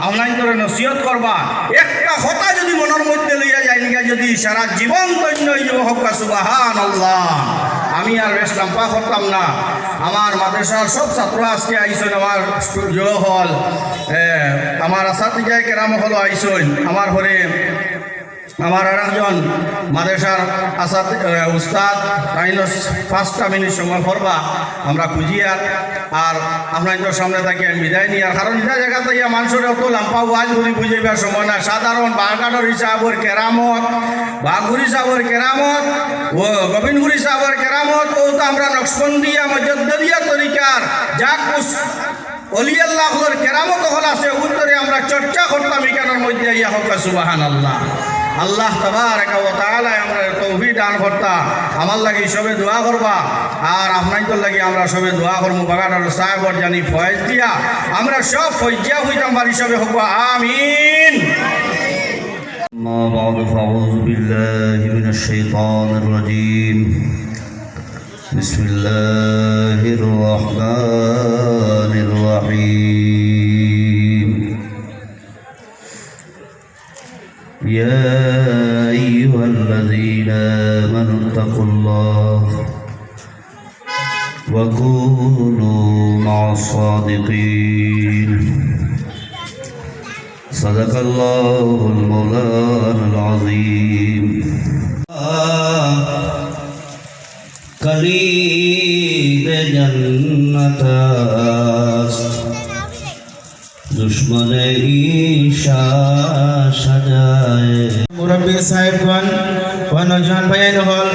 আপনার করে নসিহত করবা একটা কথা যদি মনের মধ্যে লইয়া যায় নিকা যদি সারা জীবন ধন্য হয়ে যাব হোক সুবহানাল্লাহ। আমি আর বেশ লম্বা করতাম না। আমার মাদ্রাসার সব ছাত্র আজকে আইসেন, আমার জড়ো হল আমার আসাতিজায় কেরাম হল আইসেন। আমার ঘরে আমার আর একজন মাদ্রাসার আসাদ উস্তাদ তাইনো 5টা মিনিট সময় করবা আমরা খুঁজিয়া আর আপনার সামনে থাকি আমি বিদায় নিই। আর কারণ এটা জায়গা থেকে মানুষের অত লাম্পা ওয়াজ ঘুরি বুঝাইবার সময় না। সাধারণ বাগাডর হিসাবর কেরামত, বাঘুরি সাহর কেরামত ও গোবিন্দগুরি সাহর কেরামত ও তো আমরা নকশবন্দিয়া মজদ্দিয়া তরিকার যা কুছ অলি আল্লাহর কেরামত হল আছে উত্তরে আমরা চর্চা করতাম এখানের মধ্যে ইয়া হোক সুবহানাল্লাহ। আল্লাহ তাবারাকা ওয়া তাআলা আমরা তৌফিক দান করতা। আমার লাগি সবে দোয়া করবা আর আপনাদের লাগি আমরা সবে দোয়া করবো। বাগাডর সাহেবর জানি ফয়েজ দিয়া আমরা সব ফয়জা হইতাম বাড়ি সবে হোক আমিন। أما بعد فأعوذ بالله من الشيطان الرجيم. بسم الله الرحمن الرحيم. يا أيها الذين آمنوا اتقوا الله وكونوا مع الصادقين. صدق الله المولانا العظيم. कलीद जन्नत दुश्मन ईशा सजाए। मुरब्बी साहिबगण व नौजवान भाई हल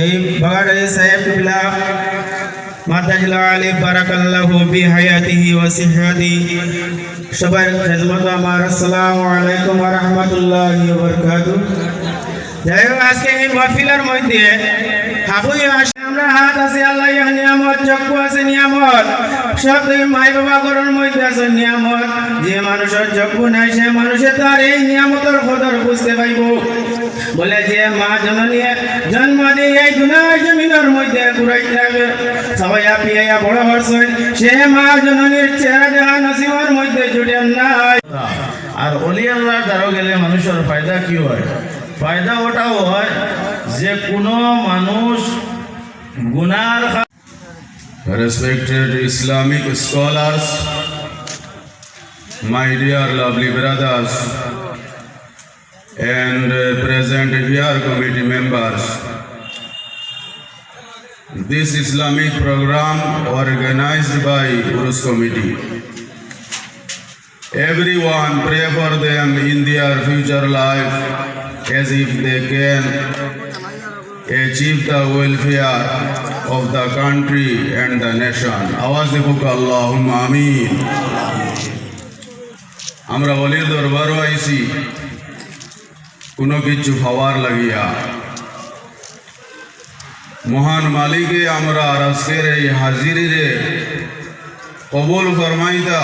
এই বাগাড়ি সাহেব কিবলা মাতাজিলা আলী বারাকাল্লাহু বিহায়াতিহি ওয়া সিহহাতিহি সবার খেদমত আমার আসসালামু আলাইকুম ওয়া রাহমাতুল্লাহি ওয়া বারাকাতুহু। যাই হোক আজকে এই মাহফিলের মধ্যে আমরা হাত আছে আল্লাহ নিয়ামত, চক্ষু আছে নিয়ামত, সব মাই বাবা ঘরের মধ্যে আছে নিয়ামত। যে মানুষের চক্ষু নাই সে মানুষের তো আর এই নিয়ামতের কদর বুঝতে পাইব। বলে যে মা জননী জন্ম দিয়ে এই দুনিয়ার জমিনের মধ্যে ঘুরাইতে সবাই পিয়া বড় হচ্ছেন, সে মা জননীর চেহারা দেখা নসিবের মধ্যে জুটেন নাই। আর অলি আল্লাহ দ্বারা গেলে মানুষের ফায়দা কি হয়? ফায়দা ওটাও হয় যে কোনো মানুষ গুনার। Respected Islamic scholars, my dear lovely brothers and present here committee members, this Islamic program organized by Urus Committee. Everyone pray for them in their future life as if they can achieve the welfare of the country and the nation. Awaz dekho Allahumma amin. Amra olir darbaro aisi kuno kichu hawar lagiya mohan malike amra arazker ei haziri re কবুল ফরমাইতা।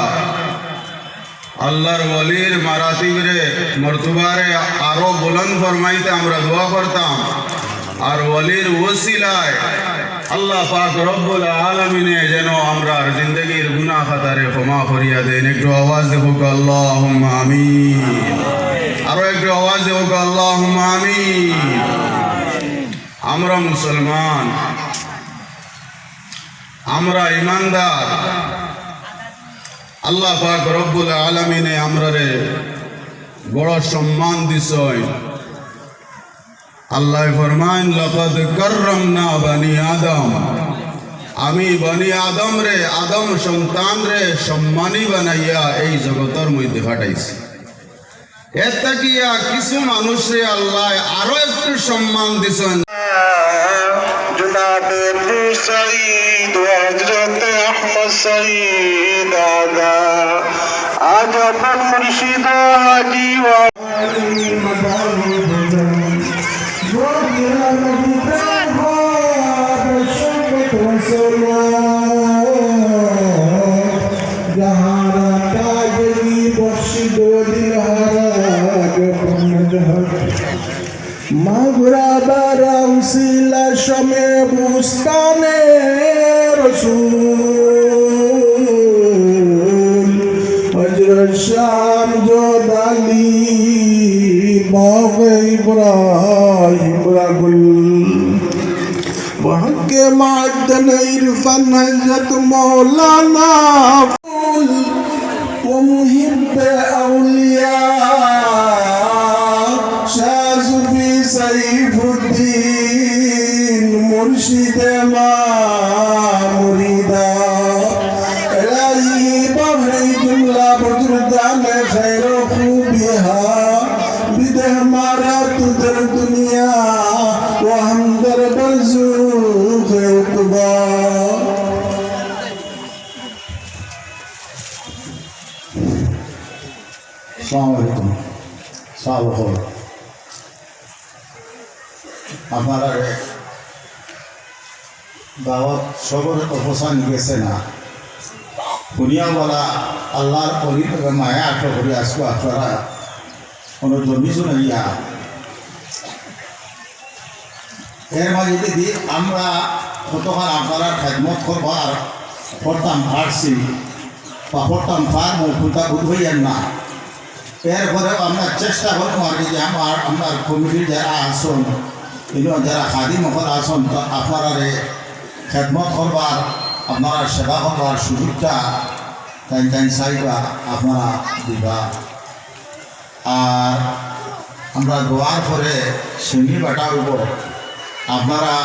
আল্লাহর ওলির মারাতিব রে মর্তবারে আরো বুলন্দ ফরমাইতে আমরা দোয়া করতাম। আর ওলির ওসিলায় আল্লাহ পাক রব্বুল আলামিনে যেন আমরার জিন্দগির গুনাহ খাতারে ক্ষমা করিয়া দেন। একটু আওয়াজ দেবো আল্লাহুম্মা আমিন। আরো একটু আওয়াজ দেবো আল্লাহুম্মা আমিন। আমরা মুসলমান, আমরা ইমানদার। আল্লাহ পাক রব্বুল আলামিনে আমরারে বড় সম্মান দিছেন। আল্লাহ ফরমান লাকাদ কাররামনা বনি আদম, আমি বনি আদম রে আদম সন্তান রে সম্মানী বানাইয়া এই জগতের মধ্যে পাঠাইছি। এর তাকিয়া কিছু মানুষরে আল্লাহ আরো একটু সম্মান দিছেন। জনাবে মুসাইদ হযরত আহমদ সঈদ আদা আজ আপন মুর্শিদ হাজি ওয়া মাগুরা বারা উসিলা শমে বুস্তানে রসুল শ্যাম জোদালি বাগ ইব্রাহিম রাগুল وحق معدن عرفان حجة مولانا ومحب أولياء شاذ في سيف الدين مرشد ما مريدا إلهي بغي جملة بجردان خير خوبها بده مرات در دنيا وهم در برزوخ عقبا আসসালামু আলাইকুম সাহাব আপনারা দাওয়াত সবরে অবসান গেছে না শুনিয়া বলা আল্লাহর পরি মায়া আট করে আসবো আপনারা কোনো জমি শুনাইয়া এর মাঝে যদি আমরা কতক্ষণ আপনারা খেদমত করবার পড়তাম পারছি বা পড়তাম পার মুখটা বুঝবেন না এরপরে আমরা চেষ্টা করবো আর কি যে আমার কমিটির যারা আসন কিন্তু যারা খাদিম মহল আসন তো আপনারা খেদমত করবার আপনারা সেবা করবার সুযোগটা তাই চাইবা আপনারা দিবা আর আমরা দোয়ার পরে সিঙ্গি বাটা হইব আপনারা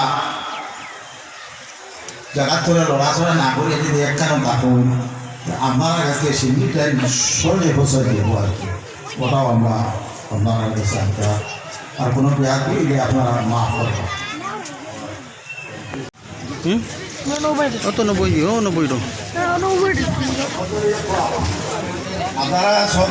জায়গা ধরে লড়াচড়া না করে যদি একখানে থাকুন আপনারা কাছে সিঙ্গিটা সরে বছর দিব আর কি ওটাও আমরা আপনারা কাছে একটা আর কোনো ব্যাগ দিলে আপনারা মাফ করবেন অত 90 ও 90 টো আপনারা সব